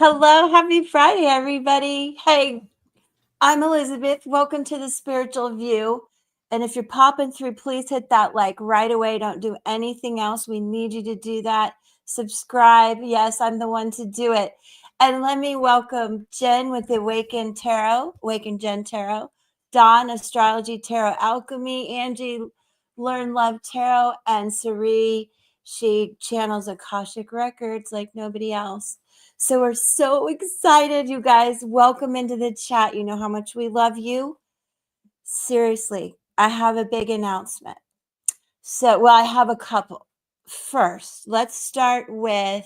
Hello, happy Friday, everybody. Hey, I'm Elizabeth. Welcome to the Spiritual View. And if you're popping through, please hit that like right away. Don't do anything else. We need you to do that. Subscribe. Yes, I'm the one to do it. And let me welcome Jen with the Awaken Tarot, Awaken Jen Tarot, Dawn, Astrology, Tarot Alchemy, Angie, Learn Love Tarot, and Sari. She channels Akashic Records like nobody else. So we're so excited, you guys. Welcome into the chat. You know how much we love you. Seriously, I have a big announcement. I have a couple. First, let's start with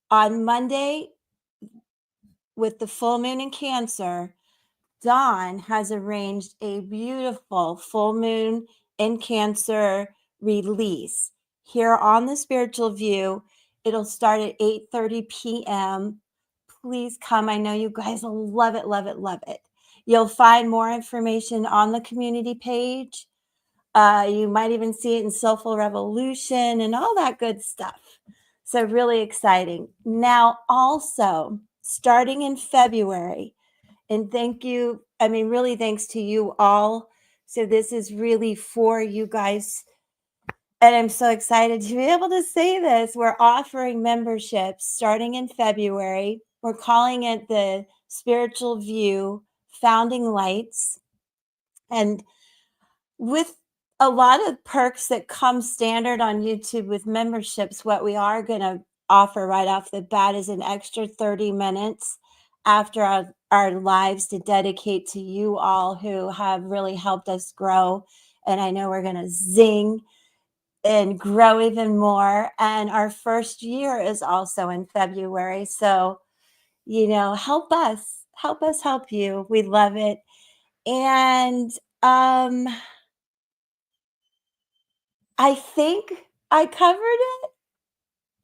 on Monday with the full moon in Cancer. Dawn has arranged a beautiful full moon in Cancer release here on the Spiritual View. It'll start at 8:30 p.m. Please come. I know you guys will love it, love it, love it. You'll find more information on the community page. You might even see it in Soulful Revolution and all that good stuff. So really exciting. Now, also, starting in February, and thank you, really thanks to you all. So this is really for you guys. And I'm so excited to be able to say this. We're offering memberships starting in February. We're calling it the Spiritual View Founding Lights. And with a lot of perks that come standard on YouTube with memberships, what we are going to offer right off the bat is an extra 30 minutes after our lives to dedicate to you all who have really helped us grow. And I know we're going to zing and grow even more. And our first year is also in February. So, help us help you. We love it. And I think I covered it.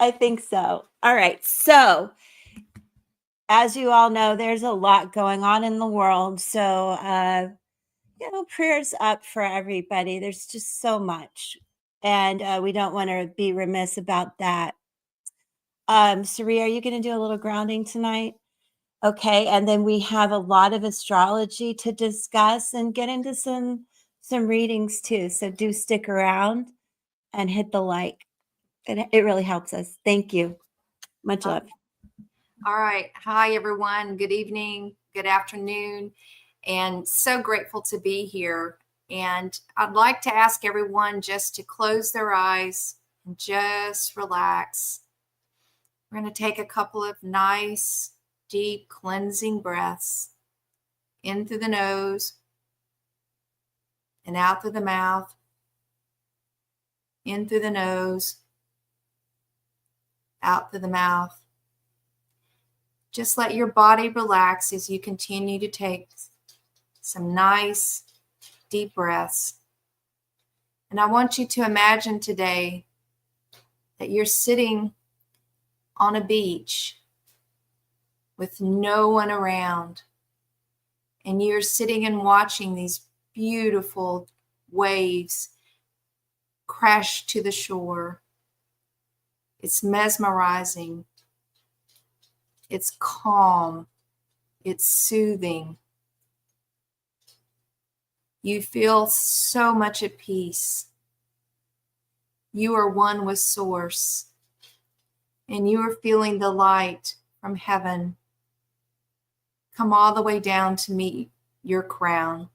I think so. All right. So, as you all know, there's a lot going on in the world. So, prayers up for everybody. There's just so much. And we don't want to be remiss about that. Sari, are you going to do a little grounding tonight? Okay. And then we have a lot of astrology to discuss and get into some readings too. So do stick around and hit the like. It really helps us. Thank you. Much love. All right. Hi, everyone. Good evening. Good afternoon. And so grateful to be here. And I'd like to ask everyone just to close their eyes and just relax. We're going to take a couple of nice, deep, cleansing breaths in through the nose and out through the mouth, in through the nose, out through the mouth. Just let your body relax as you continue to take some nice, deep breaths. And I want you to imagine today that you're sitting on a beach with no one around. And you're sitting and watching these beautiful waves crash to the shore. It's mesmerizing. It's calm. It's soothing. You feel so much at peace. You are one with Source, and you are feeling the light from heaven come all the way down to meet your crown.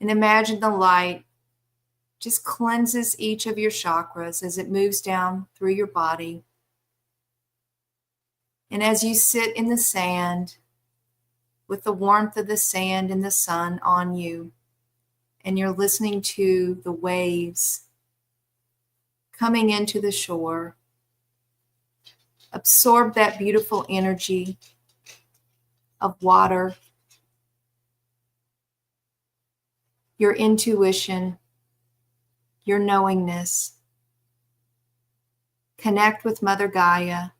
And imagine the light just cleanses each of your chakras as it moves down through your body. And as you sit in the sand, with the warmth of the sand and the sun on you, and you're listening to the waves coming into the shore, absorb that beautiful energy of water, your intuition, your knowingness. Connect with Mother Gaia.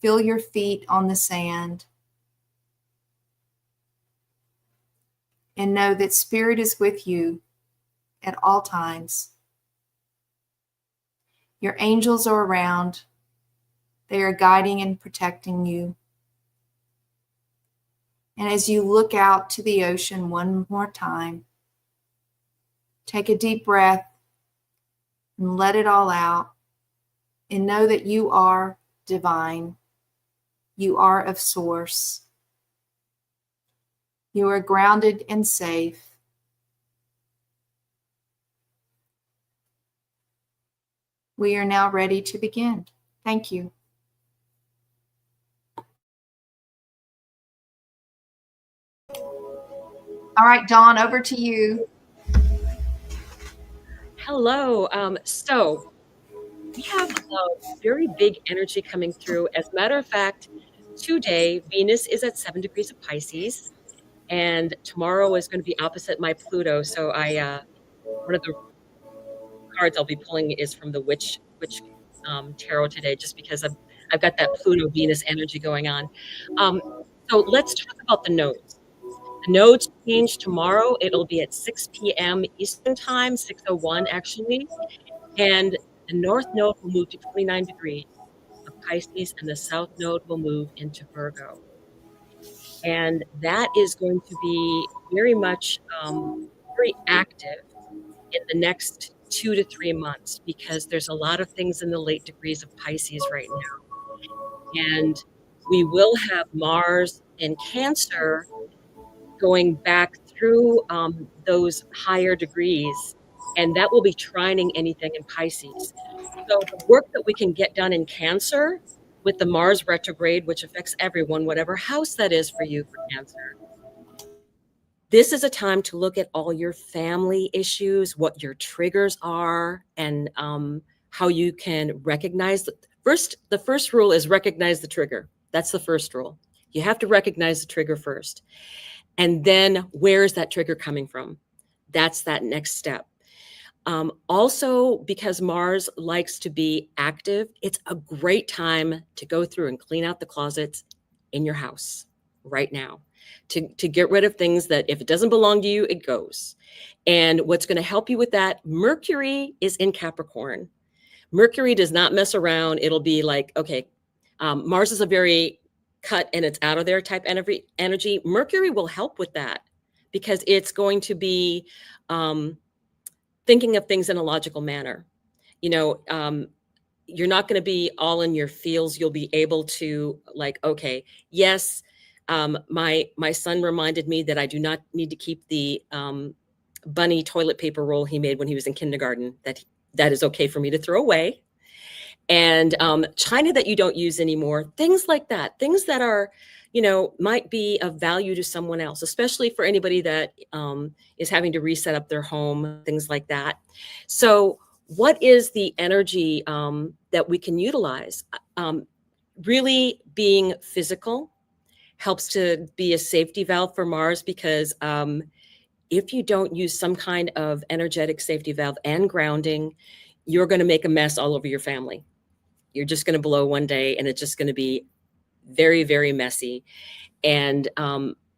Feel your feet on the sand. And know that Spirit is with you at all times. Your angels are around. They are guiding and protecting you. And as you look out to the ocean one more time, take a deep breath and let it all out. And know that you are divine. You are of source. You are grounded and safe. We are now ready to begin. Thank you. All right, Dawn, over to you. Hello. So we have a very big energy coming through. As a matter of fact, today Venus is at 7 degrees of Pisces, and tomorrow is going to be opposite my Pluto. So one of the cards I'll be pulling is from the Witch tarot today, just because I've got that Pluto Venus energy going on. So let's talk about the nodes. The nodes change tomorrow. It'll be at 6 p.m. Eastern time, 6:01 actually. And the north node will move to 29 degrees of Pisces, and the south node will move into Virgo. And that is going to be very much very active in the next 2 to 3 months, because there's a lot of things in the late degrees of Pisces right now. And we will have Mars in Cancer going back through those higher degrees, and that will be trining anything in Pisces. So the work that we can get done in Cancer with the Mars retrograde, which affects everyone, whatever house that is for you for Cancer, this is a time to look at all your family issues, what your triggers are, and how you can recognize. The first rule is recognize the trigger. That's the first rule. You have to recognize the trigger first. And then where is that trigger coming from? That's that next step. Also, because Mars likes to be active, it's a great time to go through and clean out the closets in your house right now, to get rid of things that if it doesn't belong to you, it goes. And what's going to help you with that, Mercury is in Capricorn. Mercury does not mess around. It'll be like, okay, Mars is a very cut and it's out of there type energy. Mercury will help with that because it's going to be thinking of things in a logical manner. You know, you're not going to be all in your feels. You'll be able to like, okay, yes, my son reminded me that I do not need to keep the bunny toilet paper roll he made when he was in kindergarten, that is okay for me to throw away. And china that you don't use anymore, things like that, things that are, you know, might be of value to someone else, especially for anybody that is having to reset up their home, things like that. So what is the energy that we can utilize? Really being physical helps to be a safety valve for Mars, because if you don't use some kind of energetic safety valve and grounding, you're going to make a mess all over your family. You're just going to blow one day and it's just going to be very, very messy. And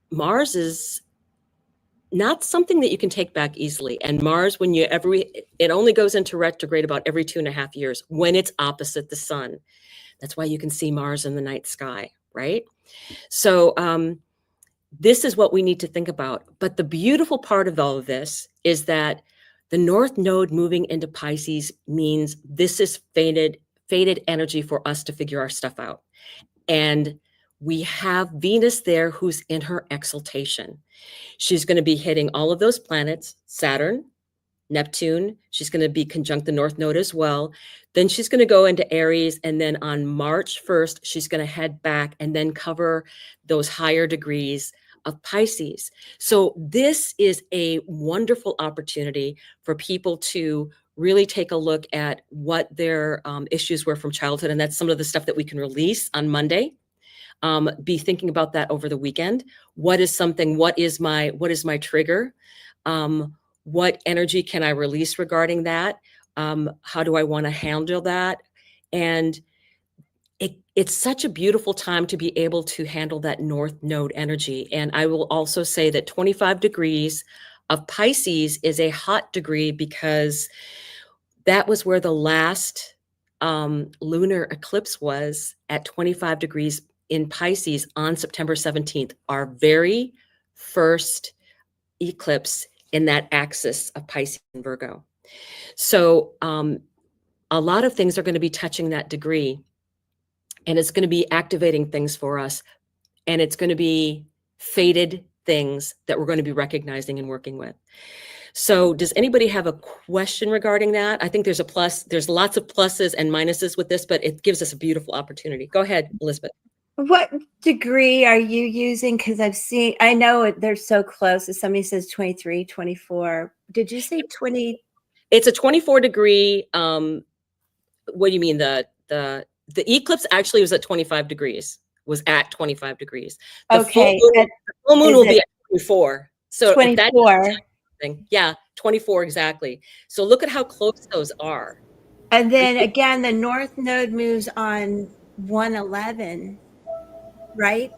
Mars is not something that you can take back easily. And Mars, it only goes into retrograde about every 2.5 years when it's opposite the sun. That's why you can see Mars in the night sky, right? So this is what we need to think about. But the beautiful part of all of this is that the North Node moving into Pisces means this is fated energy for us to figure our stuff out. And we have Venus there, who's in her exaltation. She's going to be hitting all of those planets, Saturn, Neptune. She's going to be conjunct the North Node as well. Then she's going to go into Aries. And then on March 1st, she's going to head back and then cover those higher degrees of Pisces. So this is a wonderful opportunity for people to really take a look at what their issues were from childhood. And that's some of the stuff that we can release on Monday. Be thinking about that over the weekend. What is my trigger? What energy can I release regarding that? How do I want to handle that? And it's such a beautiful time to be able to handle that North Node energy. And I will also say that 25 degrees of Pisces is a hot degree, because that was where the last lunar eclipse was at 25 degrees in Pisces on September 17th, our very first eclipse in that axis of Pisces and Virgo. So a lot of things are going to be touching that degree, and it's going to be activating things for us, and it's going to be fated things that we're going to be recognizing and working with. So does anybody have a question regarding that? I think there's lots of pluses and minuses with this, but it gives us a beautiful opportunity. Go ahead, Elizabeth. What degree are you using? Because I know they're so close. If somebody says 23, 24, did you say 20? It's a 24 degree. What do you mean? The eclipse actually was at 25 degrees, was at 25 degrees. The full moon will be at 24. So 24. Yeah, 24 exactly. So look at how close those are. And then again, the North Node moves on 111, right?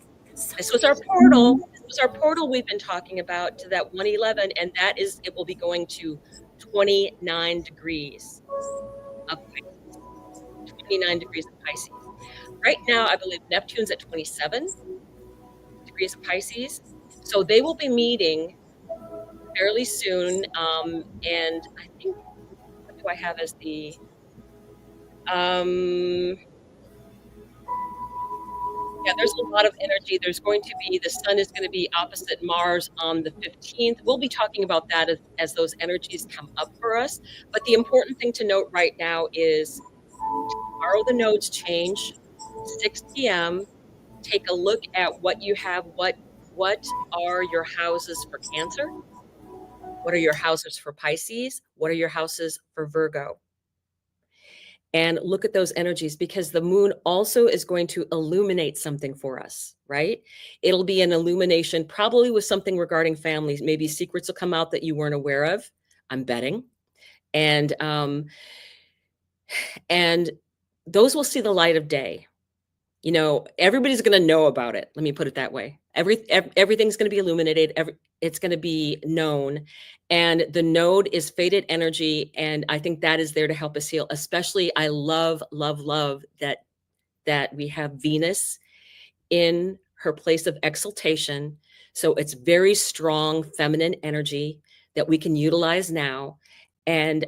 This was our portal. This was our portal we've been talking about to that 111, and it will be going to 29 degrees of Pisces. 29 degrees of Pisces. Right now, I believe Neptune's at 27 degrees of Pisces. So they will be meeting fairly soon. And I think, what do I have as the, yeah, there's a lot of energy. There's going to be, the sun is going to be opposite Mars on the 15th. We'll be talking about that as those energies come up for us. But the important thing to note right now is tomorrow the nodes change, 6 p.m. Take a look at what you have. What are your houses for Cancer? What are your houses for Pisces? What are your houses for Virgo? And look at those energies, because the moon also is going to illuminate something for us, right? It'll be an illumination, probably with something regarding families. Maybe secrets will come out that you weren't aware of, I'm betting. And those will see the light of day. You know, everybody's going to know about it. Let me put it that way. Everything's going to be illuminated. It's going to be known. And the node is fated energy. And I think that is there to help us heal. Especially, I love, love, love that we have Venus in her place of exaltation. So it's very strong feminine energy that we can utilize now. And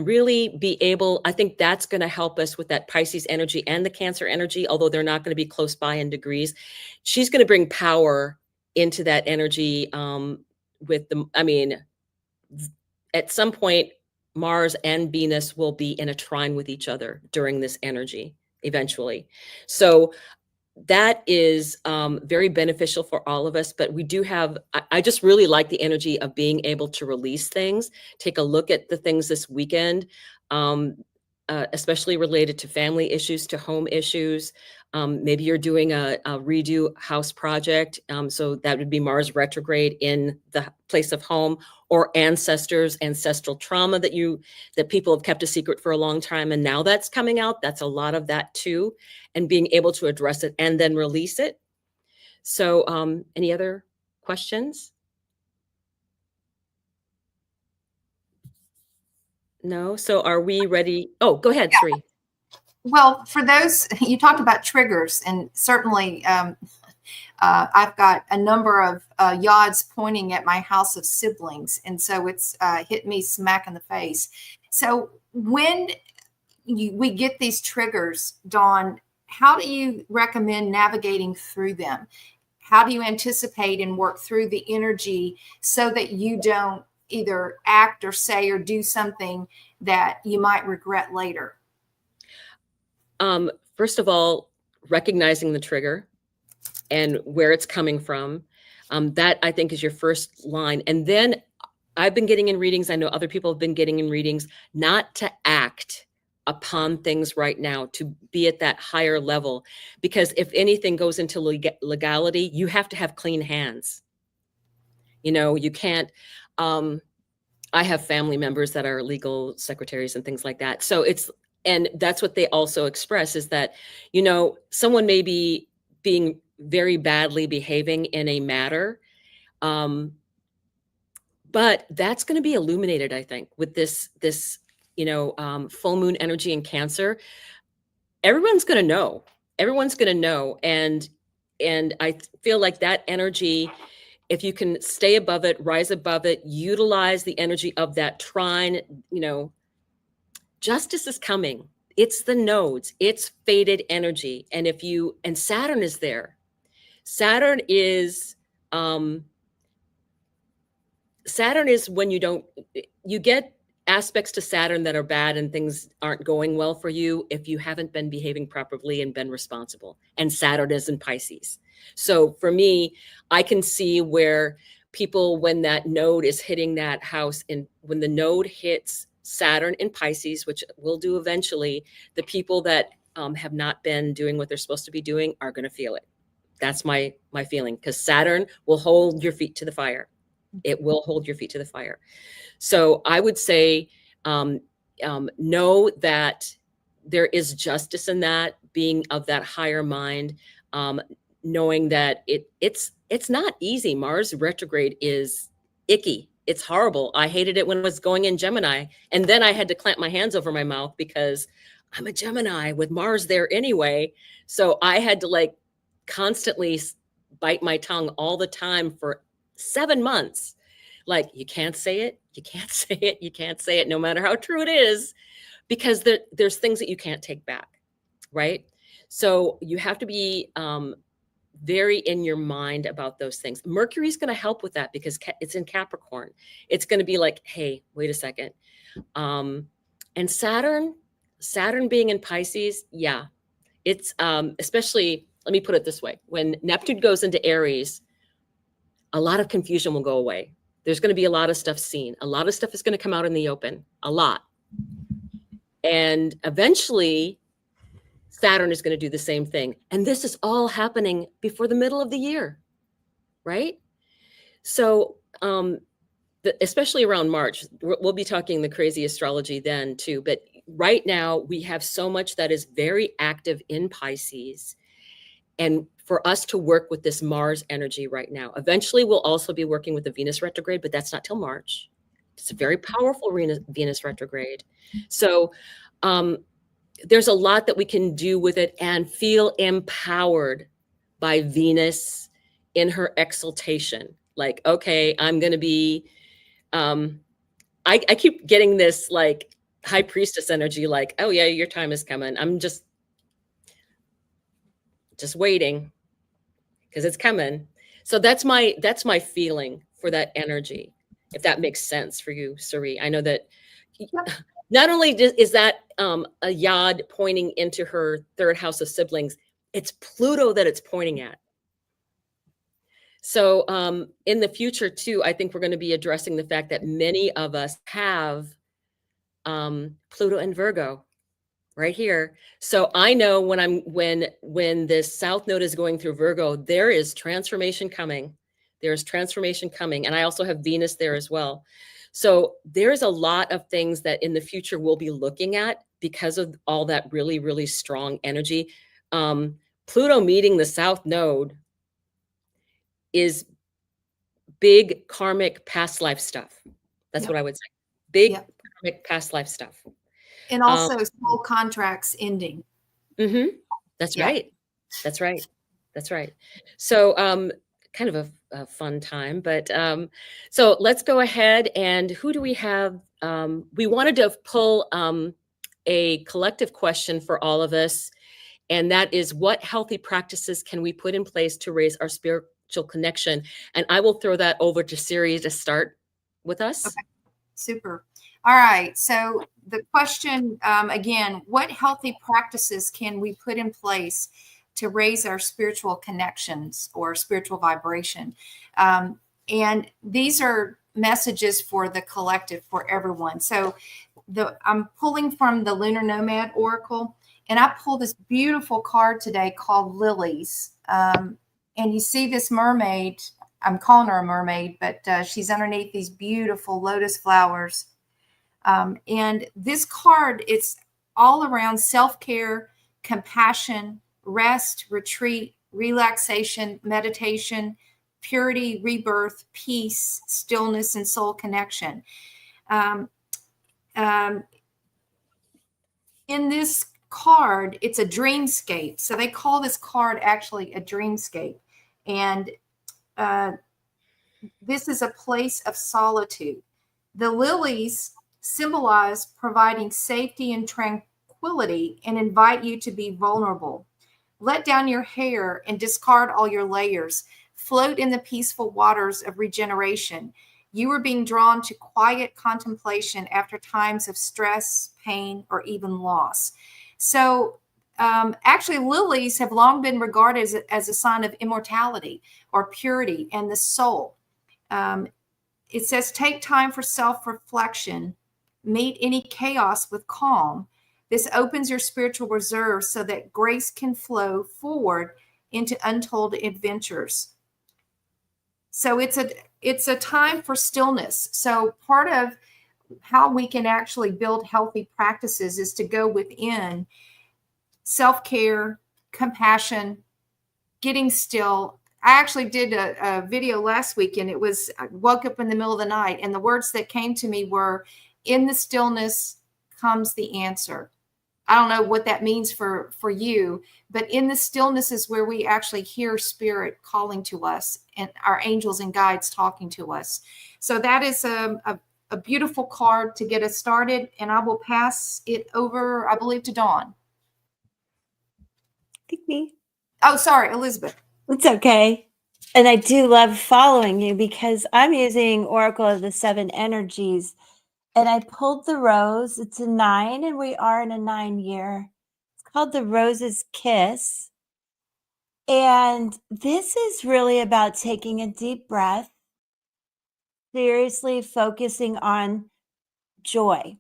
really be able, I think that's going to help us with that Pisces energy and the Cancer energy, although they're not going to be close by in degrees. She's going to bring power into that energy at some point, Mars and Venus will be in a trine with each other during this energy eventually. So that is very beneficial for all of us. But we do have, I just really like the energy of being able to release things, take a look at the things this weekend, especially related to family issues, to home issues. Maybe you're doing a redo house project. So that would be Mars retrograde in the place of home, or ancestral trauma that people have kept a secret for a long time. And now that's coming out. That's a lot of that too. And being able to address it and then release it. So any other questions? No? So are we ready? Oh, go ahead, Sri. Well, for those, you talked about triggers, and certainly I've got a number of yods pointing at my house of siblings. And so it's hit me smack in the face. So when we get these triggers, Dawn, how do you recommend navigating through them? How do you anticipate and work through the energy so that you don't either act or say or do something that you might regret later? First of all, recognizing the trigger and where it's coming from. That, I think, is your first line. And then I've been getting in readings, I know other people have been getting in readings, not to act upon things right now, to be at that higher level. Because if anything goes into legality, you have to have clean hands. You know, you can't, I have family members that are legal secretaries and things like that. So and that's what they also express, is that, you know, someone may be being very badly behaving in a matter, but that's going to be illuminated, I think, with this full moon energy in Cancer, everyone's going to know. Everyone's going to know. And I feel like that energy, if you can stay above it, rise above it, utilize the energy of that trine, justice is coming. It's the nodes, it's fated energy. And Saturn is there. Saturn is when you get aspects to Saturn that are bad and things aren't going well for you if you haven't been behaving properly and been responsible. And Saturn is in Pisces. So for me, I can see where people, when that node is hitting that house, and when the node hits Saturn in Pisces, which we'll do eventually, the people that have not been doing what they're supposed to be doing are going to feel it. That's my feeling, because Saturn will hold your feet to the fire. It will hold your feet to the fire. So I would say, know that there is justice in that, being of that higher mind, knowing that it's not easy. Mars retrograde is icky. It's horrible. I hated it when I was going in Gemini. And then I had to clamp my hands over my mouth because I'm a Gemini with Mars there anyway. So I had to constantly bite my tongue all the time for 7 months. Like, you can't say it, you can't say it, you can't say it, no matter how true it is, because there's things that you can't take back, right? So you have to be very in your mind about those things. Mercury's going to help with that because it's in Capricorn. It's going to be like, hey, wait a second. And Saturn being in Pisces, yeah, it's especially, let me put it this way. When Neptune goes into Aries, a lot of confusion will go away. There's going to be a lot of stuff seen. A lot of stuff is going to come out in the open, a lot. And eventually, Saturn is going to do the same thing. And this is all happening before the middle of the year, right? So, especially around March, we'll be talking the crazy astrology then too. But right now, we have so much that is very active in Pisces. And for us to work with this Mars energy right now, eventually we'll also be working with the Venus retrograde, but that's not till March. It's a very powerful Venus retrograde. So there's a lot that we can do with it and feel empowered by Venus in her exaltation. Like, okay, I'm going to be, I keep getting this high priestess energy, like, oh yeah, your time is coming. I'm just waiting, because it's coming. So that's my feeling for that energy, if that makes sense for you, Sari. I know that not only is that a yod pointing into her third house of siblings, it's Pluto that it's pointing at. So in the future too, I think we're going to be addressing the fact that many of us have Pluto and Virgo right here. So I know when this south node is going through Virgo, there is transformation coming. There's transformation coming. And I also have Venus there as well. So there's a lot of things that in the future we'll be looking at because of all that really, really strong energy. Pluto meeting the south node is big karmic past life stuff. That's what I would say. Big karmic past life stuff. And also soul contracts ending. Mm-hmm. That's right. That's right. That's right. So kind of a fun time, but so let's go ahead. And who do we have? We wanted to pull a collective question for all of us. And that is, what healthy practices can we put in place to raise our spiritual connection? And I will throw that over to Siri to start with us. Okay. Super. All right. So the question, again, what healthy practices can we put in place to raise our spiritual connections or spiritual vibration? And these are messages for the collective, for everyone. So I'm pulling from the Lunar Nomad Oracle, and I pulled this beautiful card today called Lilies. And you see this mermaid. I'm calling her a mermaid, but she's underneath these beautiful lotus flowers. And this card, it's all around self-care, compassion, rest, retreat, relaxation, meditation, purity, rebirth, peace, stillness, and soul connection. in this card, it's a dreamscape. So they call this card actually a dreamscape. And this is a place of solitude. The lilies symbolize providing safety and tranquility and invite you to be vulnerable. Let down your hair and discard all your layers. Float in the peaceful waters of regeneration. You are being drawn to quiet contemplation after times of stress, pain, or even loss. So, actually, lilies have long been regarded as a sign of immortality or purity and the soul. It says, take time for self-reflection, meet any chaos with calm. This opens your spiritual reserve so that grace can flow forward into untold adventures. So it's a time for stillness. So part of how we can actually build healthy practices is to go within self-care, compassion, getting still. I actually did a video last week, and I woke up in the middle of the night, and the words that came to me were, in the stillness comes the answer. I don't know what that means for you, but in the stillness is where we actually hear spirit calling to us and our angels and guides talking to us. So that is a beautiful card to get us started, and I will pass it over, I believe, to Dawn. I think me. Oh, sorry, Elizabeth. It's okay. And I do love following you because I'm using Oracle of the Seven Energies, and I pulled the rose. It's a 9, and we are in a 9 year. It's called the Rose's Kiss. And this is really about taking a deep breath, seriously focusing on joy.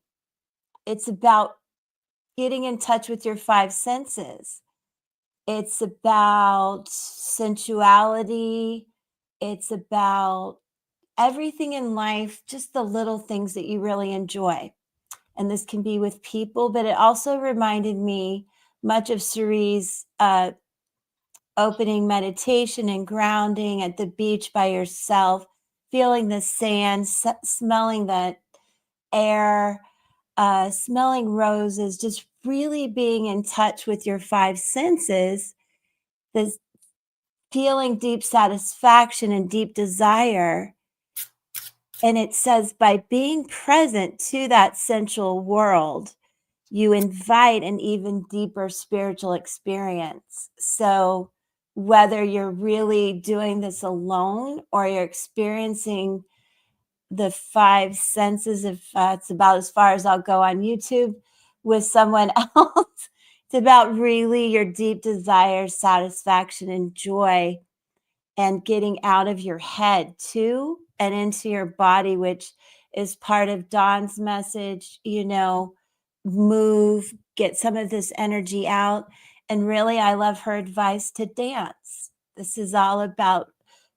It's about getting in touch with your 5 senses. It's about sensuality. It's about everything in life, just the little things that you really enjoy. And this can be with people, but it also reminded me much of Cerie's opening meditation and grounding at the beach by yourself, feeling the sand, smelling the air, smelling roses, just really being in touch with your 5 senses, this feeling deep satisfaction and deep desire. And it says, by being present to that sensual world, you invite an even deeper spiritual experience. So whether you're really doing this alone or you're experiencing the 5 senses, if it's about as far as I'll go on YouTube with someone else, it's about really your deep desire, satisfaction, and joy, and getting out of your head too and into your body, which is part of Dawn's message, move, get some of this energy out. And really, I love her advice to dance. This is all about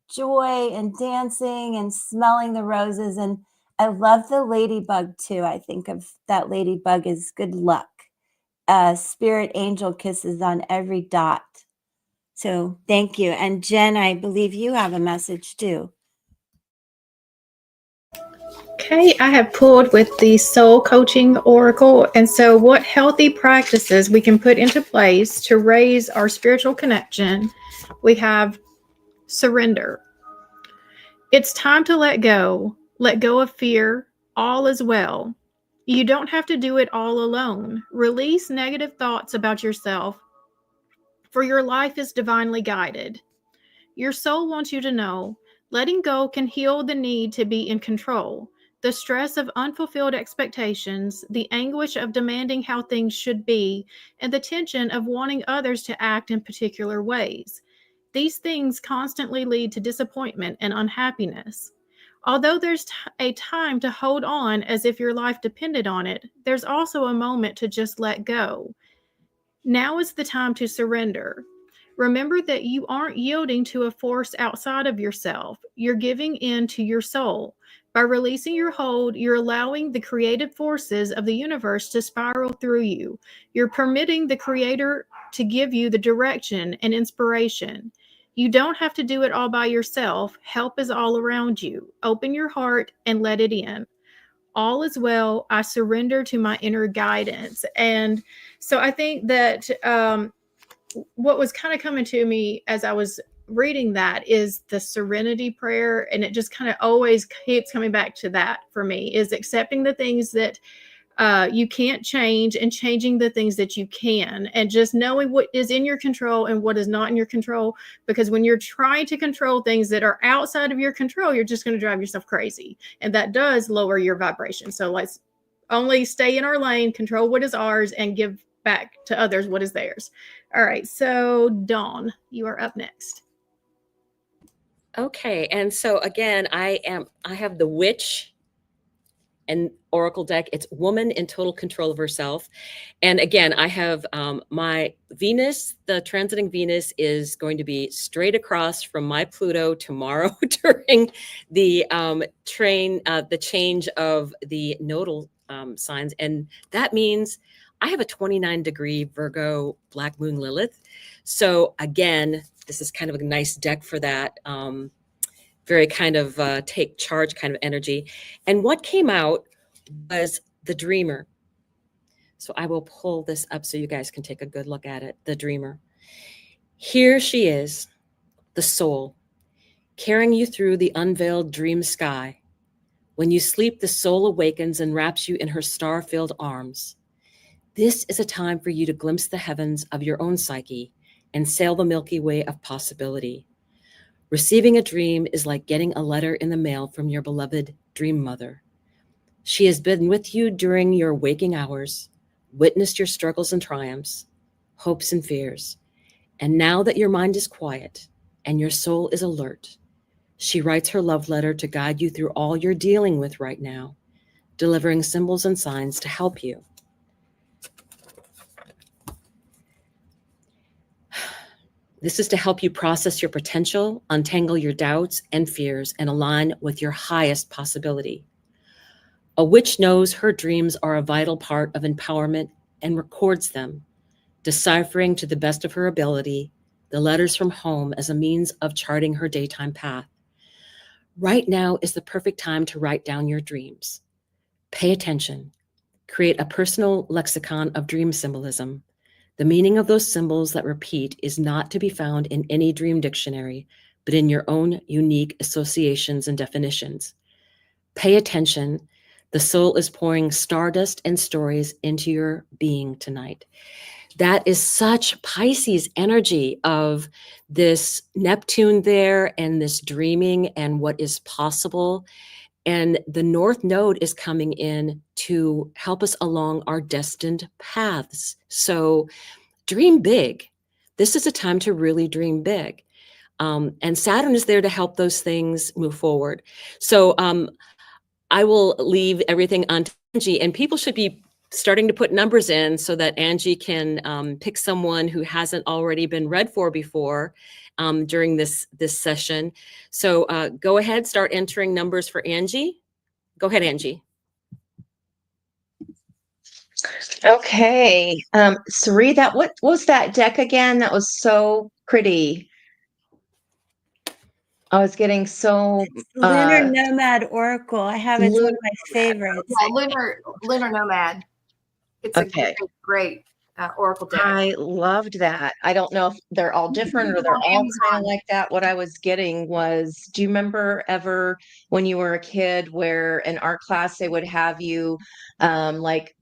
joy and dancing and smelling the roses. And I love the ladybug too. I think of that ladybug as good luck. Spirit angel kisses on every dot. So thank you. And Jen, I believe you have a message too. Okay, I have pulled with the Soul Coaching Oracle. And so what healthy practices we can put into place to raise our spiritual connection? We have surrender. It's time to let go of fear. All is well. You don't have to do it all alone. Release negative thoughts about yourself, for your life is divinely guided. Your soul wants you to know, letting go can heal the need to be in control, the stress of unfulfilled expectations, the anguish of demanding how things should be, and the tension of wanting others to act in particular ways. These things constantly lead to disappointment and unhappiness. Although there's a time to hold on as if your life depended on it, there's also a moment to just let go. Now is the time to surrender. Remember that you aren't yielding to a force outside of yourself. You're giving in to your soul. By releasing your hold, you're allowing the creative forces of the universe to spiral through you. You're permitting the Creator to give you the direction and inspiration. You don't have to do it all by yourself. Help is all around you. Open your heart and let it in. all is well. I surrender to my inner guidance. And so I think that what was kind of coming to me as I was reading that is the serenity prayer. And it just kind of always keeps coming back to that for me, is accepting the things that you can't change and changing the things that you can, and just knowing what is in your control and what is not in your control. Because when you're trying to control things that are outside of your control, you're just going to drive yourself crazy. And that does lower your vibration. So let's only stay in our lane, control what is ours, and give back to others what is theirs. All right. So Dawn, you are up next. Okay. And so again, I have the Witch and Oracle deck. It's woman in total control of herself. And again, I have my Venus, the transiting Venus is going to be straight across from my Pluto tomorrow during the the change of the nodal signs. And that means I have a 29-degree Virgo Black Moon Lilith. So again, this is kind of a nice deck for that. Very kind of take charge kind of energy. And what came out was the Dreamer. So I will pull this up so you guys can take a good look at it. The Dreamer. Here she is, the soul, carrying you through the unveiled dream sky. When you sleep, the soul awakens and wraps you in her star-filled arms. This is a time for you to glimpse the heavens of your own psyche and sail the Milky Way of possibility. Receiving a dream is like getting a letter in the mail from your beloved dream mother. She has been with you during your waking hours, witnessed your struggles and triumphs, hopes and fears. And now that your mind is quiet and your soul is alert, she writes her love letter to guide you through all you're dealing with right now, delivering symbols and signs to help you. This is to help you process your potential, untangle your doubts and fears, and align with your highest possibility. A witch knows her dreams are a vital part of empowerment and records them, deciphering to the best of her ability the letters from home as a means of charting her daytime path. Right now is the perfect time to write down your dreams. Pay attention. Create a personal lexicon of dream symbolism. The meaning of those symbols that repeat is not to be found in any dream dictionary, but in your own unique associations and definitions. Pay attention. The soul is pouring stardust and stories into your being tonight. That is such Pisces energy of this Neptune there and this dreaming and what is possible. And the North Node is coming in to help us along our destined paths. So dream big. This is a time to really dream big. And Saturn is there to help those things move forward. So I will leave everything on to Angie, and people should be starting to put numbers in so that Angie can pick someone who hasn't already been read for before during this session. So go ahead, start entering numbers for Angie. Go ahead, Angie. Okay. Sari, what was that deck again? That was so pretty. I was getting so Lunar Nomad Oracle. I have it's one of my favorites. Yeah, Lunar Nomad. It's okay. a great Oracle deck. I loved that. I don't know if they're all different or they're all kind of like that. What I was getting was, do you remember ever when you were a kid where in art class they would have you like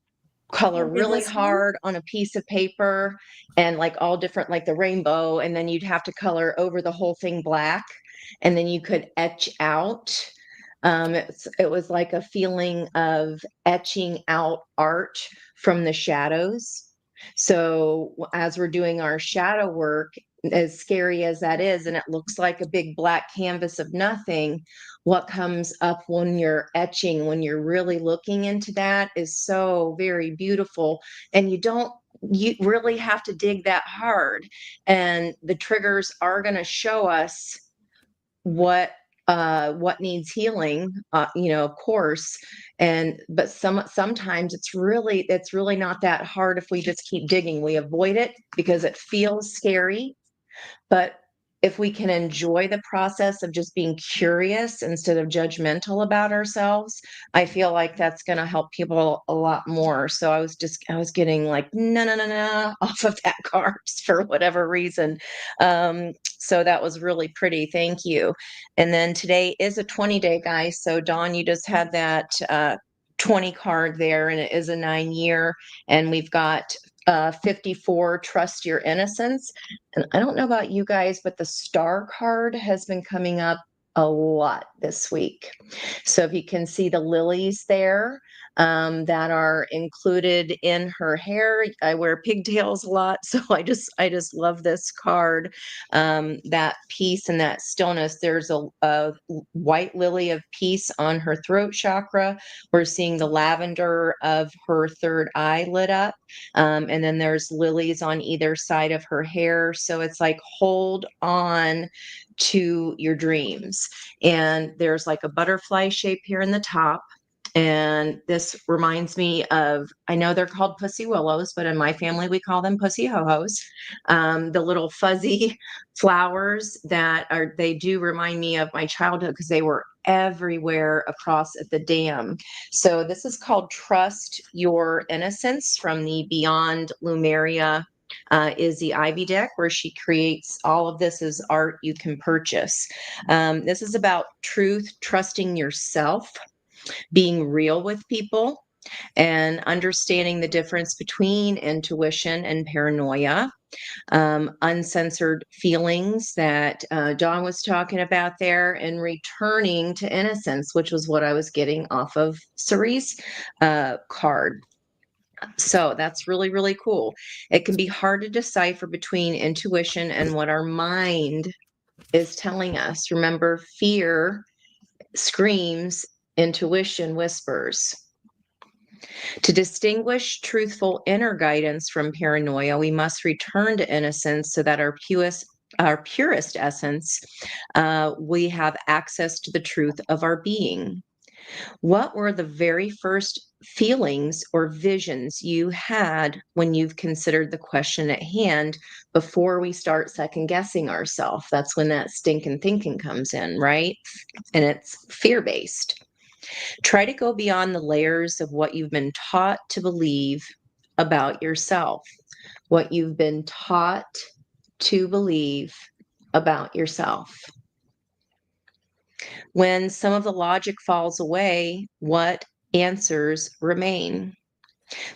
color really hard on a piece of paper and like all different, like the rainbow, and then you'd have to color over the whole thing black, and then you could etch out. It was like a feeling of etching out art from the shadows. So as we're doing our shadow work, as scary as that is, and it looks like a big black canvas of nothing, what comes up when you're etching, when you're really looking into that, is so very beautiful. And you really have to dig that hard. And the triggers are going to show us what needs healing, of course. But sometimes it's really not that hard if we just keep digging. We avoid it because it feels scary, but if we can enjoy the process of just being curious instead of judgmental about ourselves, I feel like that's going to help people a lot more. So I was getting like, no, off of that card for whatever reason. So that was really pretty. Thank you. And then today is a 20-day, guys. So Dawn, you just had that 20 card there, and it is a 9-year. And we've got 54, trust your innocence. And I don't know about you guys, but the star card has been coming up a lot this week. So if you can see the lilies there that are included in her hair, I wear pigtails a lot, so I just love this card. That peace and that stillness. There's a white lily of peace on her throat chakra. We're seeing the lavender of her third eye lit up. And then there's lilies on either side of her hair. So it's like, hold on to your dreams. And there's like a butterfly shape here in the top. And this reminds me of, I know they're called pussy willows, but in my family, we call them pussy ho-hos. The little fuzzy flowers they do remind me of my childhood because they were everywhere across at the dam. So this is called Trust Your Innocence from the Beyond Lumeria Izzy Ivy deck, where she creates all of this as art you can purchase. This is about truth, trusting yourself, being real with people, and understanding the difference between intuition and paranoia. Uncensored feelings that Dawn was talking about there, and returning to innocence, which was what I was getting off of Cerie's card. So that's really, really cool. It can be hard to decipher between intuition and what our mind is telling us. Remember, fear screams, intuition whispers. To distinguish truthful inner guidance from paranoia, we must return to innocence so that our purest essence, we have access to the truth of our being. What were the very first feelings or visions you had when you've considered the question at hand before we start second guessing ourselves? That's when that stinking thinking comes in, right? And it's fear-based. Try to go beyond the layers of what you've been taught to believe about yourself. What you've been taught to believe about yourself. When some of the logic falls away, what answers remain?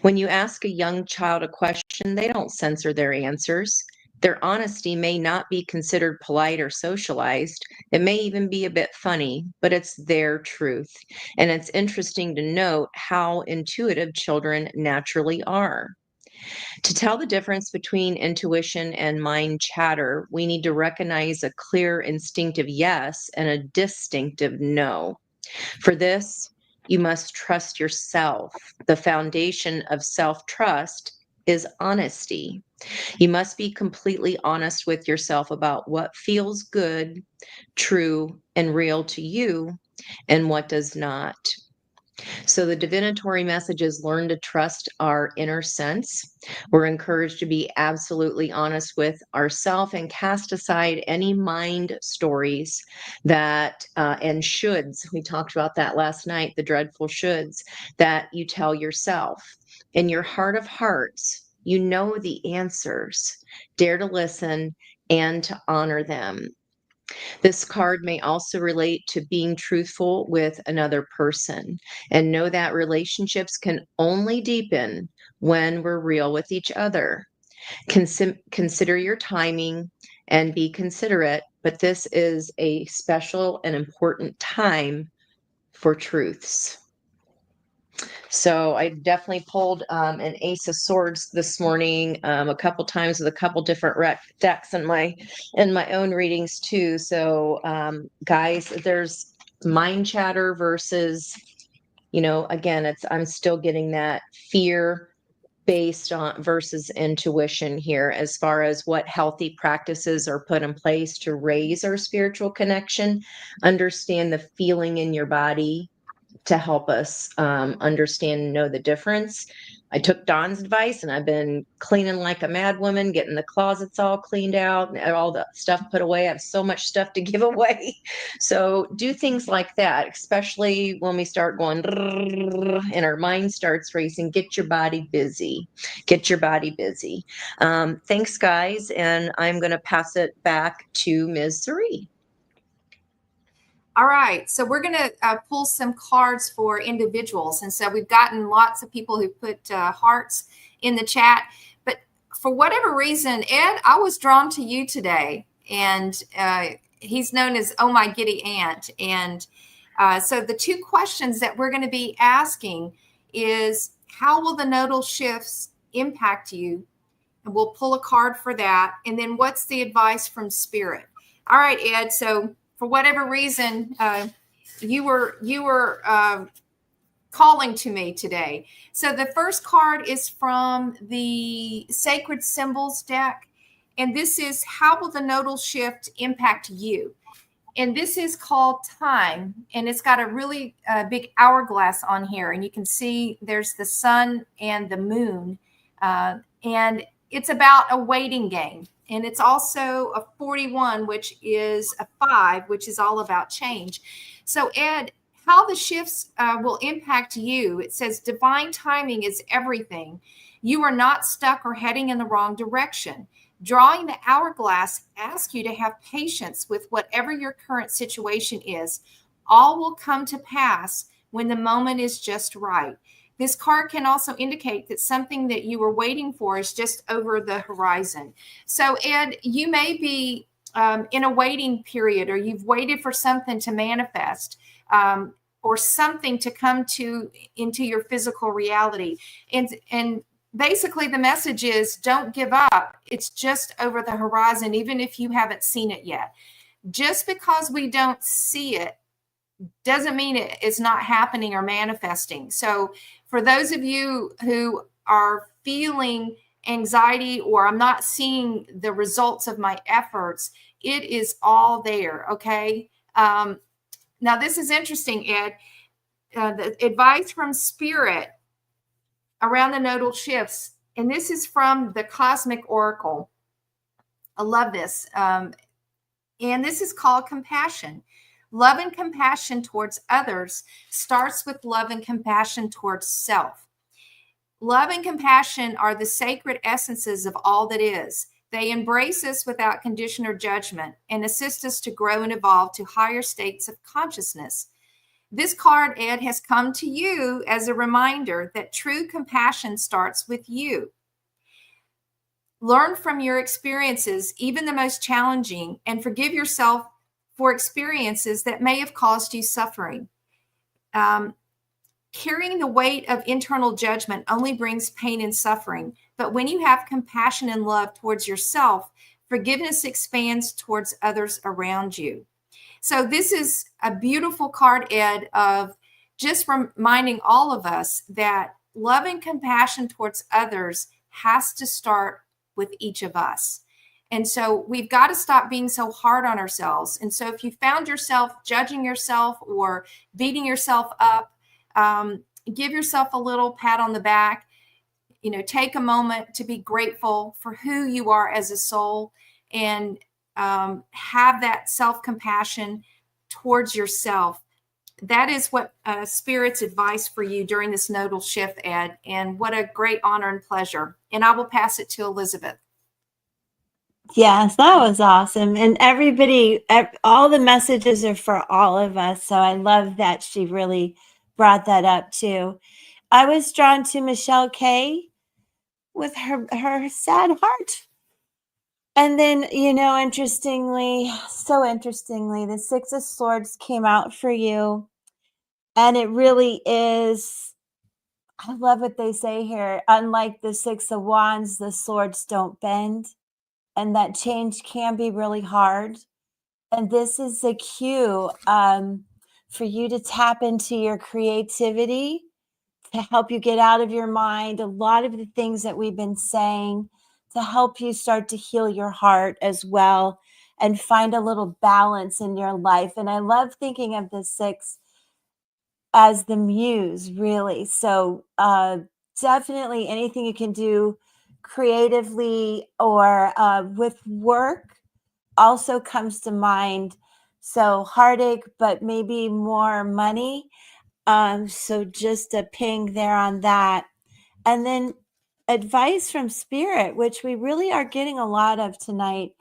When you ask a young child a question, they don't censor their answers. Their honesty may not be considered polite or socialized. It may even be a bit funny, but it's their truth. And it's interesting to note how intuitive children naturally are. To tell the difference between intuition and mind chatter, we need to recognize a clear instinctive yes and a distinctive no. For this, you must trust yourself. The foundation of self-trust is honesty. You must be completely honest with yourself about what feels good, true, and real to you, and what does not. So the divinatory message is learn to trust our inner sense. We're encouraged to be absolutely honest with ourselves and cast aside any mind stories that and shoulds. We talked about that last night, the dreadful shoulds that you tell yourself. In your heart of hearts, you know the answers. Dare to listen and to honor them. This card may also relate to being truthful with another person, and know that relationships can only deepen when we're real with each other. Consider your timing and be considerate, but this is a special and important time for truths. So I definitely pulled an Ace of Swords this morning a couple times with a couple different decks in my own readings too. So guys, there's mind chatter versus, again, I'm still getting that fear based on versus intuition here as far as what healthy practices are put in place to raise our spiritual connection. Understand the feeling in your body to help us understand and know the difference. I took Dawn's advice and I've been cleaning like a mad woman, getting the closets all cleaned out and all the stuff put away. I have so much stuff to give away. So do things like that, especially when we start going and our mind starts racing. Get your body busy. Get your body busy. Thanks, guys. And I'm going to pass it back to Ms. Sari. All right, so we're going to pull some cards for individuals. And so we've gotten lots of people who put hearts in the chat. But for whatever reason, Ed, I was drawn to you today. And he's known as Oh My Giddy Aunt. And so the two questions that we're going to be asking is, how will the nodal shifts impact you? And we'll pull a card for that. And then what's the advice from Spirit? All right, Ed, so for whatever reason, you were calling to me today. So the first card is from the Sacred Symbols deck. And this is, how will the nodal shift impact you? And this is called Time. And it's got a really big hourglass on here. And you can see there's the sun and the moon. And it's about a waiting game. And it's also a 41, which is a 5, which is all about change. So, Ed, how the shifts will impact you. It says divine timing is everything. You are not stuck or heading in the wrong direction. Drawing the hourglass asks you to have patience with whatever your current situation is. All will come to pass when the moment is just right. This card can also indicate that something that you were waiting for is just over the horizon. So, Ed, you may be in a waiting period, or you've waited for something to manifest, or something to come into your physical reality. And basically the message is, don't give up. It's just over the horizon, even if you haven't seen it yet. Just because we don't see it doesn't mean it is not happening or manifesting. So for those of you who are feeling anxiety, or I'm not seeing the results of my efforts, it is all there. Okay. Now this is interesting, Ed. The advice from Spirit around the nodal shifts, and this is from the Cosmic Oracle. I love this. And this is called compassion. Love and compassion towards others starts with love and compassion towards self. Love and compassion are the sacred essences of all that is. They embrace us without condition or judgment and assist us to grow and evolve to higher states of consciousness. This card, Ed, has come to you as a reminder that true compassion starts with you. Learn from your experiences, even the most challenging, and forgive yourself for experiences that may have caused you suffering. Carrying the weight of internal judgment only brings pain and suffering. But when you have compassion and love towards yourself, forgiveness expands towards others around you. So this is a beautiful card, Ed, of just reminding all of us that love and compassion towards others has to start with each of us. And so we've got to stop being so hard on ourselves. And so if you found yourself judging yourself or beating yourself up, give yourself a little pat on the back. You know, take a moment to be grateful for who you are as a soul, and have that self-compassion towards yourself. That is what Spirit's advice for you during this nodal shift, Ed. And what a great honor and pleasure. And I will pass it to Elizabeth. Yes, that was awesome. And everybody, all the messages are for all of us. So I love that she really brought that up too. I was drawn to Michelle K with her sad heart. And then, you know, so interestingly, the Six of Swords came out for you. And it really is, I love what they say here. Unlike the Six of Wands, the swords don't bend. And that change can be really hard. And this is a cue for you to tap into your creativity, to help you get out of your mind a lot of the things that we've been saying, to help you start to heal your heart as well and find a little balance in your life. And I love thinking of the six as the muse, really. So definitely anything you can do creatively or with work also comes to mind. So heartache, but maybe more money. So just a ping there on that. And then advice from spirit, which we really are getting a lot of tonight,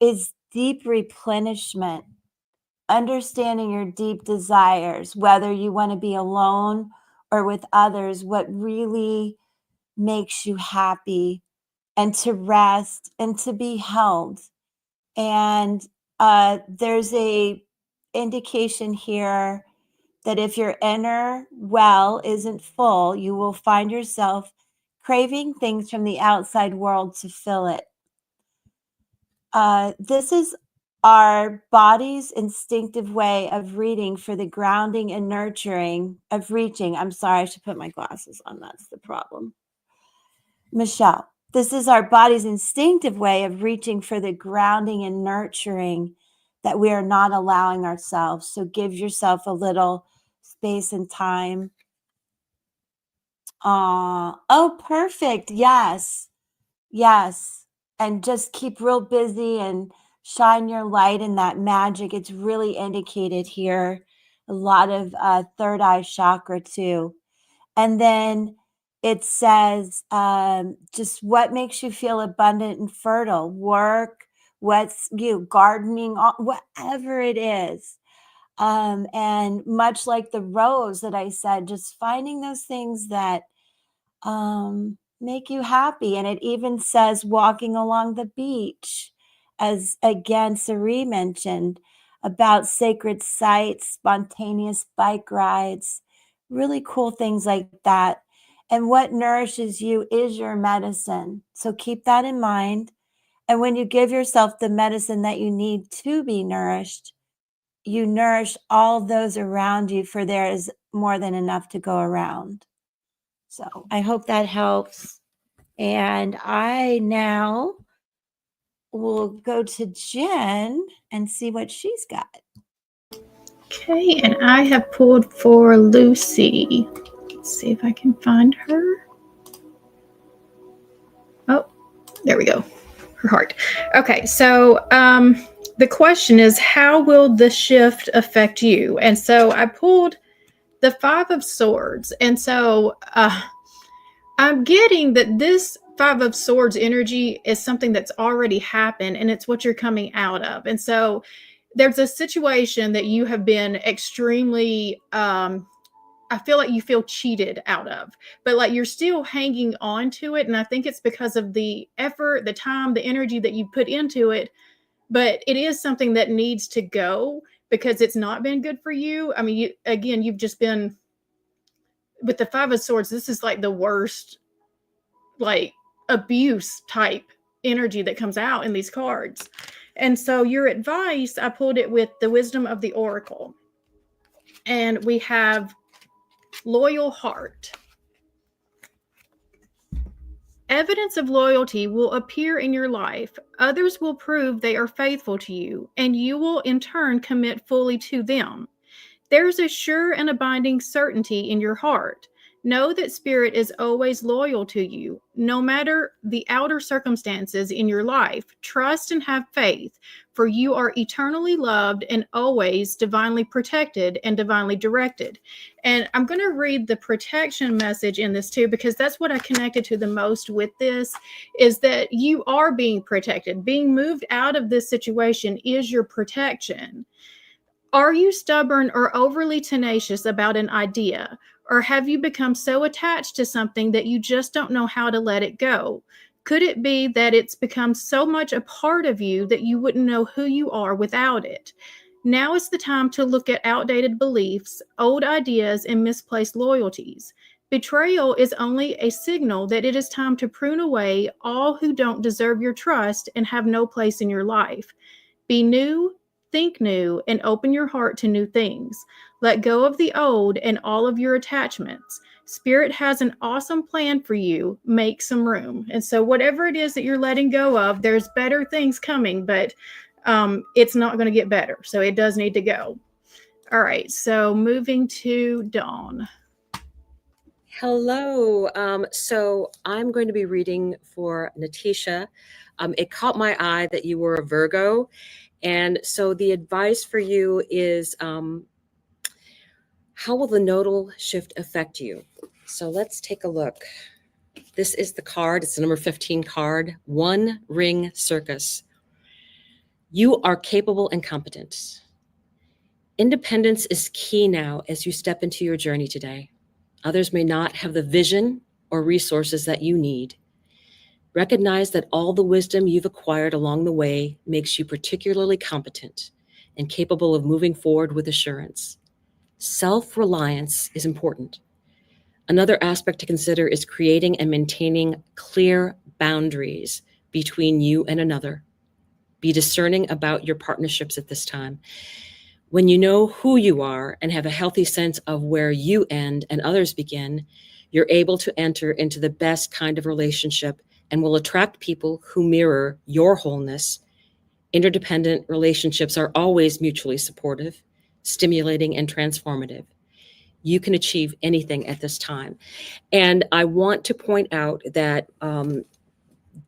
is deep replenishment, understanding your deep desires, whether you want to be alone or with others, what really makes you happy, and to rest and to be held. And there's a indication here that if your inner well isn't full, you will find yourself craving things from the outside world to fill it. This is our body's instinctive way of reading for the grounding and nurturing of reaching. I'm sorry, I should put my glasses on. That's the problem. Michelle, this is our body's instinctive way of reaching for the grounding and nurturing that we are not allowing ourselves. So give yourself a little space and time. Oh, perfect. Yes. Yes. And just keep real busy and shine your light in that magic. It's really indicated here. A lot of third eye chakra too. And then it says just what makes you feel abundant and fertile, work, what's you gardening, whatever it is. And much like the rose that I said, just finding those things that make you happy. And it even says walking along the beach, as again, Sari mentioned about sacred sites, spontaneous bike rides, really cool things like that. And what nourishes you is your medicine. So keep that in mind. And when you give yourself the medicine that you need to be nourished, you nourish all those around you, for there is more than enough to go around. So I hope that helps. And I now will go to Jen and see what she's got. Okay, and I have pulled for Lucy. Let's see if I can find her. Oh, there we go. Her heart. Okay, so the question is, how will the shift affect you? And so I pulled the Five of Swords. And so I'm getting that this Five of Swords energy is something that's already happened, and it's what you're coming out of. And so there's a situation that you have been extremely, I feel like you feel cheated out of, but like you're still hanging on to it. And I think it's because of the effort, the time, the energy that you put into it. But it is something that needs to go because it's not been good for you. I mean, you've just been with the Five of Swords. This is like the worst, like abuse type energy that comes out in these cards. And so your advice, I pulled it with the Wisdom of the Oracle. And we have loyal heart. Evidence of loyalty will appear in your life. Others will prove they are faithful to you, and you will in turn commit fully to them. There is a sure and abiding certainty in your heart. Know that Spirit is always loyal to you, no matter the outer circumstances in your life. Trust and have faith, for you are eternally loved and always divinely protected and divinely directed. And I'm going to read the protection message in this too, because that's what I connected to the most with this, is that you are being protected. Being moved out of this situation is your protection. Are you stubborn or overly tenacious about an idea? Or have you become so attached to something that you just don't know how to let it go? Could it be that it's become so much a part of you that you wouldn't know who you are without it? Now is the time to look at outdated beliefs, old ideas, and misplaced loyalties. Betrayal is only a signal that it is time to prune away all who don't deserve your trust and have no place in your life. Be new, think new, and open your heart to new things. Let go of the old and all of your attachments. Spirit has an awesome plan for you. Make some room. And so whatever it is that you're letting go of, there's better things coming, but it's not going to get better. So it does need to go. All right. So moving to Dawn. Hello. So I'm going to be reading for Natisha. It caught my eye that you were a Virgo. And so the advice for you is how will the nodal shift affect you? So let's take a look. This is the card. It's the number 15 card, One Ring Circus. You are capable and competent. Independence is key now as you step into your journey today. Others may not have the vision or resources that you need. Recognize that all the wisdom you've acquired along the way makes you particularly competent and capable of moving forward with assurance. Self-reliance is important. Another aspect to consider is creating and maintaining clear boundaries between you and another. Be discerning about your partnerships at this time. When you know who you are and have a healthy sense of where you end and others begin, you're able to enter into the best kind of relationship and will attract people who mirror your wholeness. Interdependent relationships are always mutually supportive, stimulating, and transformative. You can achieve anything at this time. And I want to point out that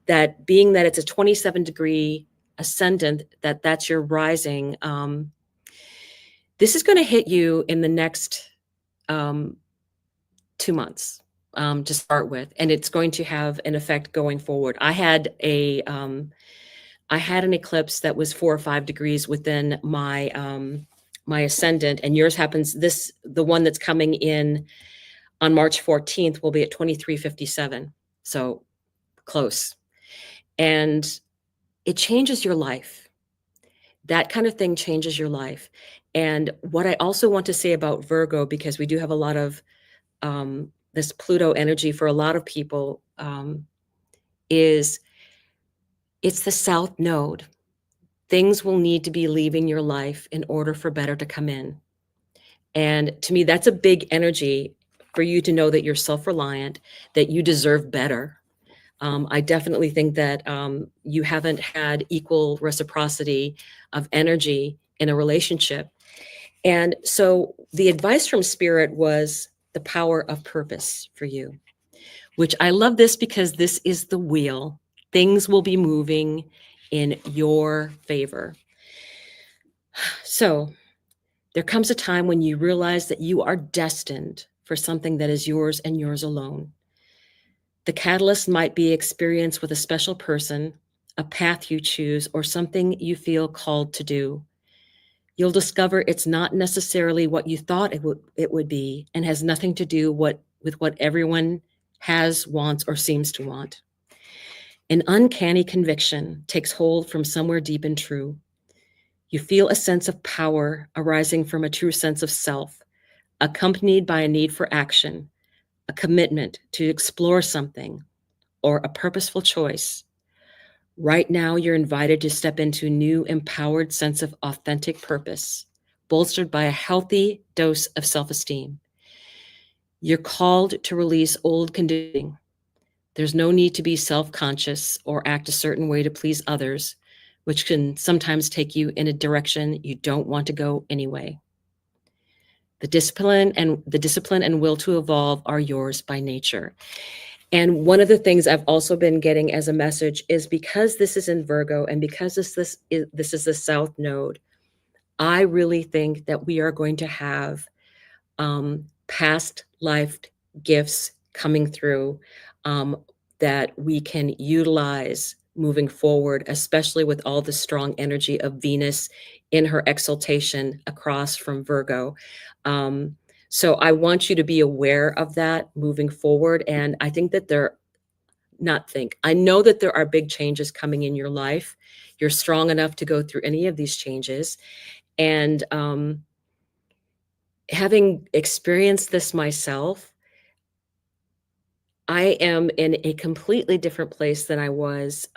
that being that it's a 27-degree ascendant, that's your rising. This is going to hit you in the next 2 months to start with, and it's going to have an effect going forward. I had an eclipse that was 4 or 5 degrees within my my ascendant, and yours happens the one that's coming in on March 14th will be at 2357, so close, and it changes your life. That kind of thing changes your life. And what I also want to say about Virgo, because we do have a lot of this Pluto energy for a lot of people, is it's the South Node. Things will need to be leaving your life in order for better to come in. And to me, that's a big energy for you to know that you're self-reliant, that you deserve better. I definitely think that you haven't had equal reciprocity of energy in a relationship. And so the advice from Spirit was the power of purpose for you, which I love this because this is the wheel. Things will be moving in your favor. So there comes a time when you realize that you are destined for something that is yours and yours alone. The catalyst might be experience with a special person, a path you choose, or something you feel called to do. You'll discover it's not necessarily what you thought it would be and has nothing to do with what everyone has, wants, or seems to want. An uncanny conviction takes hold from somewhere deep and true. You feel a sense of power arising from a true sense of self, accompanied by a need for action, a commitment to explore something, or a purposeful choice. Right now, you're invited to step into a new, empowered sense of authentic purpose, bolstered by a healthy dose of self-esteem. You're called to release old conditioning. There's no need to be self-conscious or act a certain way to please others, which can sometimes take you in a direction you don't want to go anyway. The discipline and will to evolve are yours by nature. And one of the things I've also been getting as a message is because this is in Virgo and because this is the South Node, I really think that we are going to have past life gifts coming through that we can utilize moving forward, especially with all the strong energy of Venus in her exaltation across from Virgo. So I want you to be aware of that moving forward. And I think that I know that there are big changes coming in your life. You're strong enough to go through any of these changes. And having experienced this myself, I am in a completely different place than I was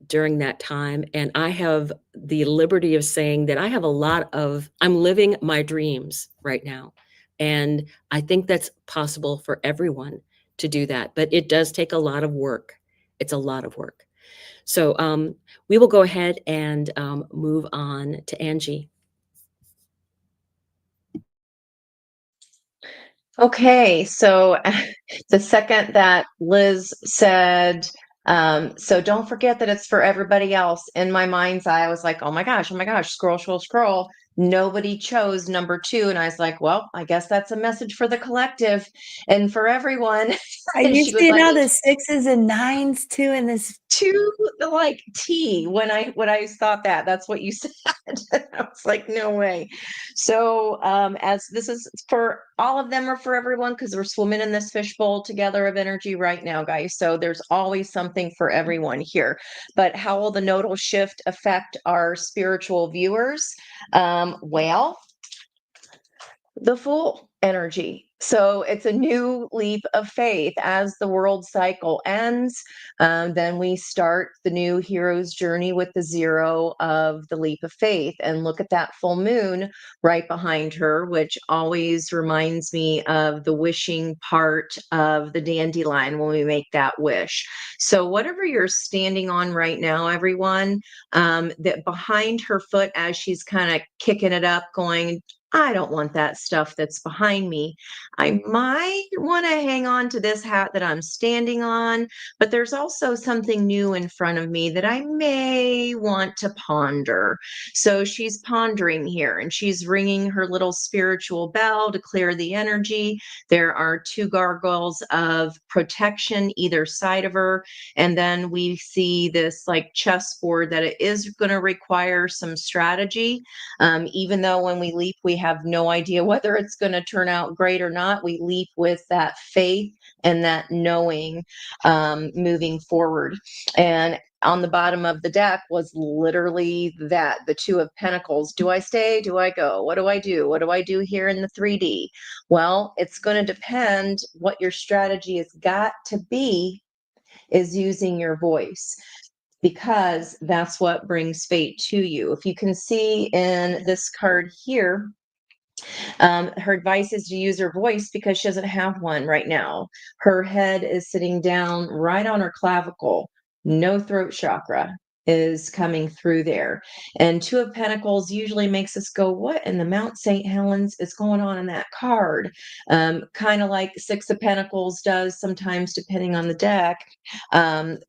during that time. And I have the liberty of saying that I'm living my dreams right now. And I think that's possible for everyone to do that. But it does take a lot of work. It's a lot of work. So we will go ahead and move on to Angie. Okay, so the second that Liz said, so don't forget that it's for everybody else, in my mind's eye, I was like, oh my gosh, scroll, scroll, scroll. Nobody chose number 2. And I was like, well, I guess that's a message for the collective and for everyone. Are And you she would seeing let all me the 6s and 9s too in this? to the like T when I thought that's what you said. I was like, no way. So as this is for all of them or for everyone, because we're swimming in this fishbowl together of energy right now, guys. So there's always something for everyone here. But how will the nodal shift affect our spiritual viewers? Well, the Fool energy. So it's a new leap of faith as the world cycle ends. Then we start the new hero's journey with the 0 of the leap of faith. And look at that full moon right behind her, which always reminds me of the wishing part of the dandelion when we make that wish. So whatever you're standing on right now, everyone, that behind her foot as she's kind of kicking it up, going, I don't want that stuff that's behind me. I might want to hang on to this hat that I'm standing on, but there's also something new in front of me that I may want to ponder. So she's pondering here and she's ringing her little spiritual bell to clear the energy. There are 2 gargoyles of protection either side of her. And then we see this like chessboard that it is going to require some strategy. Even though when we leap, we have no idea whether it's going to turn out great or not. We leap with that faith and that knowing, moving forward. And on the bottom of the deck was literally that, the 2 of Pentacles. Do I stay? Do I go? What do I do? What do I do here in the 3D? Well, it's going to depend what your strategy has got to be, is using your voice, because that's what brings fate to you. If you can see in this card here, her advice is to use her voice because she doesn't have one right now. Her head is sitting down right on her clavicle. No throat chakra is coming through there. And 2 of Pentacles usually makes us go, what in the Mount St. Helens is going on in that card? Kind of like 6 of Pentacles does sometimes, depending on the deck.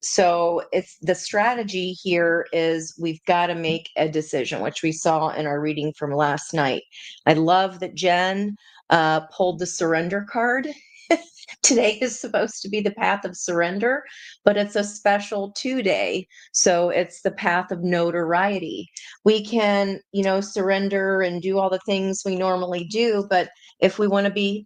So it's the strategy here is we've got to make a decision, which we saw in our reading from last night. I love that Jen pulled the surrender card. Today is supposed to be the path of surrender, but it's a special 2 day. So it's the path of notoriety. We can, surrender and do all the things we normally do. But if we want to be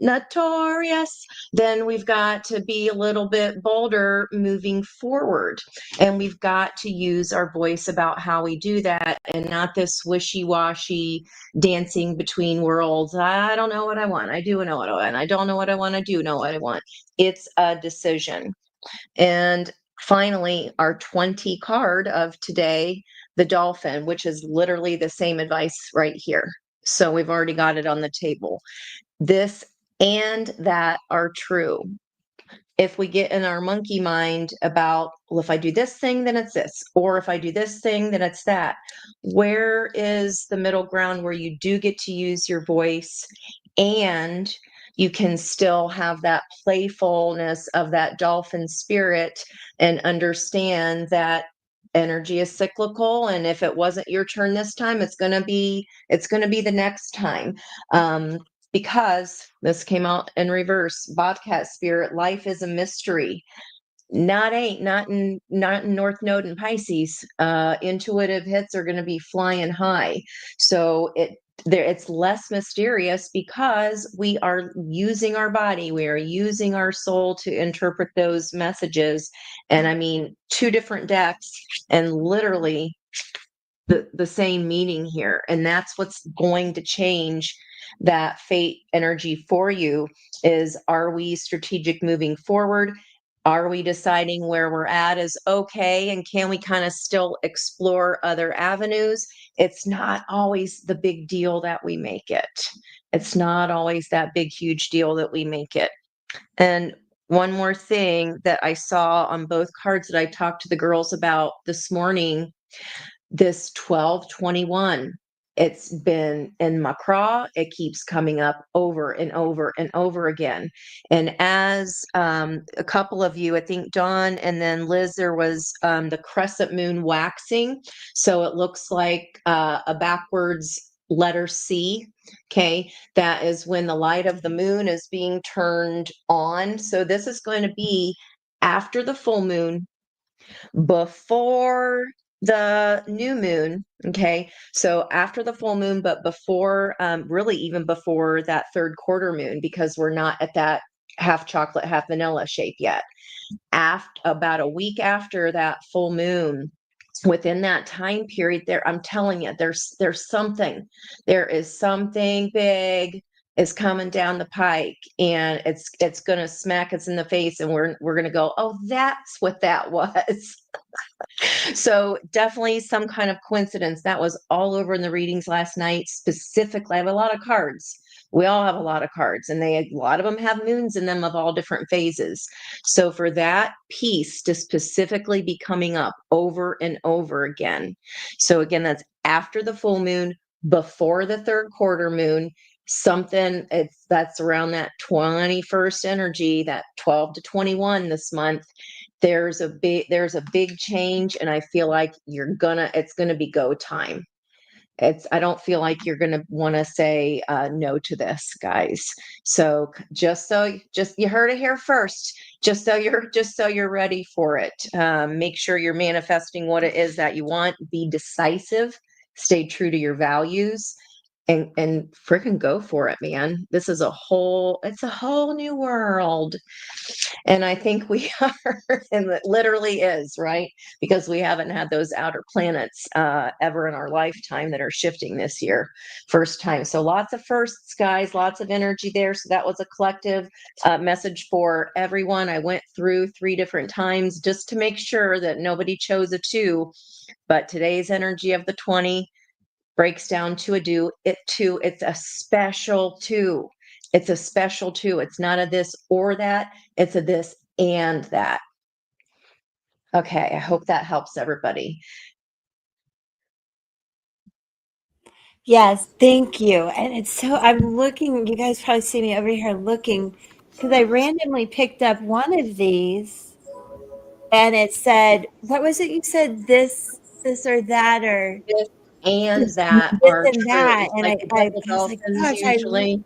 notorious, then we've got to be a little bit bolder moving forward. And we've got to use our voice about how we do that, and not this wishy-washy dancing between worlds. I don't know what I want. I do know what I want. I don't know what I want. I do know what I want. It's a decision. And finally, our 20 card of today, the dolphin, which is literally the same advice right here. So we've already got it on the table. This and that are true. If we get in our monkey mind about, well, if I do this thing, then it's this, or if I do this thing, then it's that, where is the middle ground where you do get to use your voice and you can still have that playfulness of that dolphin spirit and understand that energy is cyclical, and if it wasn't your turn this time, it's going to be the next time. Because this came out in reverse, Bobcat spirit, life is a mystery. Not in North Node and Pisces. Intuitive hits are going to be flying high. So it's less mysterious because we are using our body, we are using our soul to interpret those messages. And I mean, 2 different decks and literally the same meaning here. And that's what's going to change that fate energy for you. Is, are we strategic moving forward? Are we deciding where we're at is okay? And can we kind of still explore other avenues? It's not always the big deal that we make it. It's not always that big, huge deal that we make it. And one more thing that I saw on both cards that I talked to the girls about this morning, this 1221. It's been in my craw. It keeps coming up over and over and over again. And as a couple of you, I think Dawn and then Liz, there was the crescent moon waxing. So it looks like a backwards letter C. Okay. That is when the light of the moon is being turned on. So this is going to be after the full moon, before the new moon. Okay. So after the full moon, but before, really even before that third quarter moon, because we're not at that half chocolate, half vanilla shape yet. After about a week after that full moon, within that time period there, I'm telling you, there is something big is coming down the pike, and it's going to smack us in the face, and we're going to go, oh, that's what that was. So definitely some kind of coincidence. That was all over in the readings last night. Specifically, I have a lot of cards. We all have a lot of cards, and a lot of them have moons in them of all different phases. So for that piece to specifically be coming up over and over again. So again, that's after the full moon, before the third quarter moon, something that's around that 21st energy, that 12 to 21 this month. There's a big change, and I feel like it's gonna be go time. I don't feel like you're gonna want to say no to this, guys. So just you heard it here first. Just so you're ready for it. Make sure you're manifesting what it is that you want. Be decisive. Stay true to your values. And freaking go for it, man. It's a whole new world. And I think we are, and it literally is, right? Because we haven't had those outer planets ever in our lifetime that are shifting this year. First time. So lots of firsts, guys, lots of energy there. So that was a collective message for everyone. I went through 3 different times just to make sure that nobody chose a 2. But today's energy of the 20 breaks down to a do it 2. It's a special 2. It's a special 2. It's not a this or that. It's a this and that. Okay, I hope that helps everybody. Yes, thank you. And I'm looking, you guys probably see me over here looking, because I randomly picked up one of these, and it said, what was it you said? This or that, or This and this that this are and true. that. It's And like I, the I, double I was like, dolphins gosh, usually.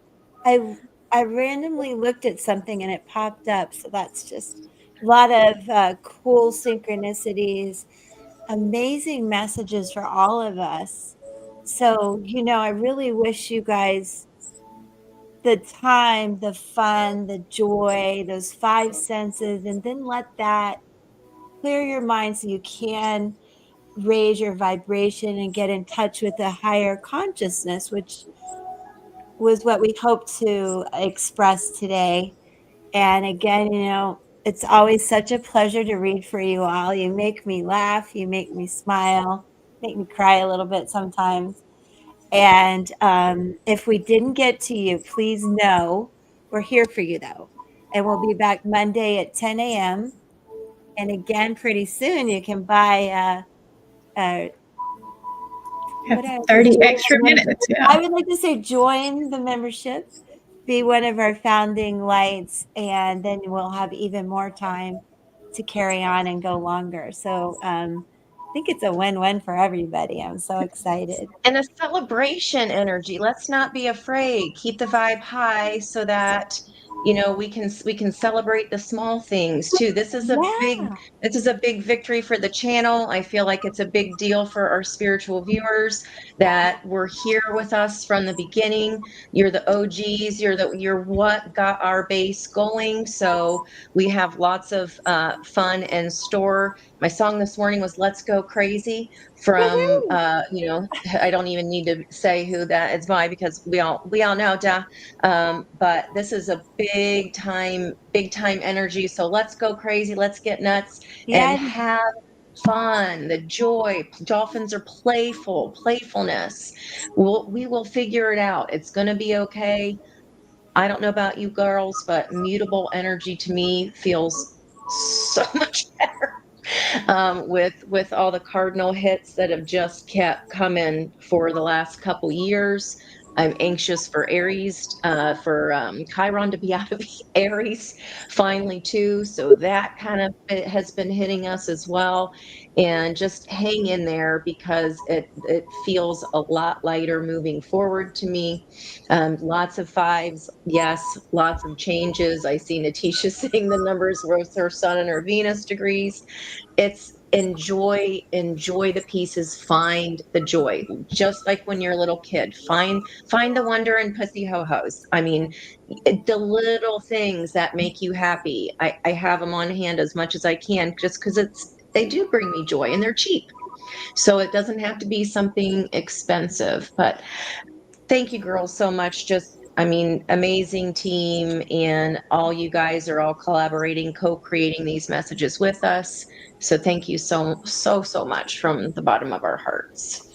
I randomly looked at something and it popped up. So that's just a lot of cool synchronicities, amazing messages for all of us. So, I really wish you guys the time, the fun, the joy, those 5 senses, and then let that clear your mind so you can raise your vibration and get in touch with the higher consciousness, which was what we hope to express today. And again, it's always such a pleasure to read for you all. You make me laugh, you make me smile, make me cry a little bit sometimes. And if we didn't get to you, please know we're here for you, though. And we'll be back Monday at 10 a.m. And again, pretty soon you can buy Have 30 extra minutes. Yeah. I would like to say join the membership, be one of our founding lights, and then we'll have even more time to carry on and go longer. So I think it's a win-win for everybody. I'm so excited. And a celebration energy. Let's not be afraid. Keep the vibe high so that we can celebrate the small things too. Yeah. This is a big victory for the channel. I feel like it's a big deal for our spiritual viewers that were here with us from the beginning. You're the OGs. You're what got our base going. So we have lots of fun in store. My song this morning was "Let's Go Crazy" from Woohoo. I don't even need to say who that is by, because we all know, duh. But this is a big time energy. So let's go crazy, let's get nuts and Yeah. have fun. The joy. Dolphins are playfulness. We will figure it out. It's going to be okay. I don't know about you girls, but mutable energy to me feels so much better. with all the cardinal hits that have just kept coming for the last couple years. I'm anxious for Aries, for Chiron to be out of Aries finally too. So that kind of it has been hitting us as well. And just hang in there because it feels a lot lighter moving forward to me. Lots of fives, yes, lots of changes. I see Natisha saying the numbers with her Sun and her Venus degrees. It's enjoy the pieces, find the joy, just like when you're a little kid, find the wonder in pussy ho-hos. I mean, the little things that make you happy, I have them on hand as much as I can, just because they do bring me joy and they're cheap, so it doesn't have to be something expensive. But thank you girls so much. Just, I mean, amazing team, and all you guys are all collaborating, co-creating these messages with us. So thank you so much from the bottom of our hearts.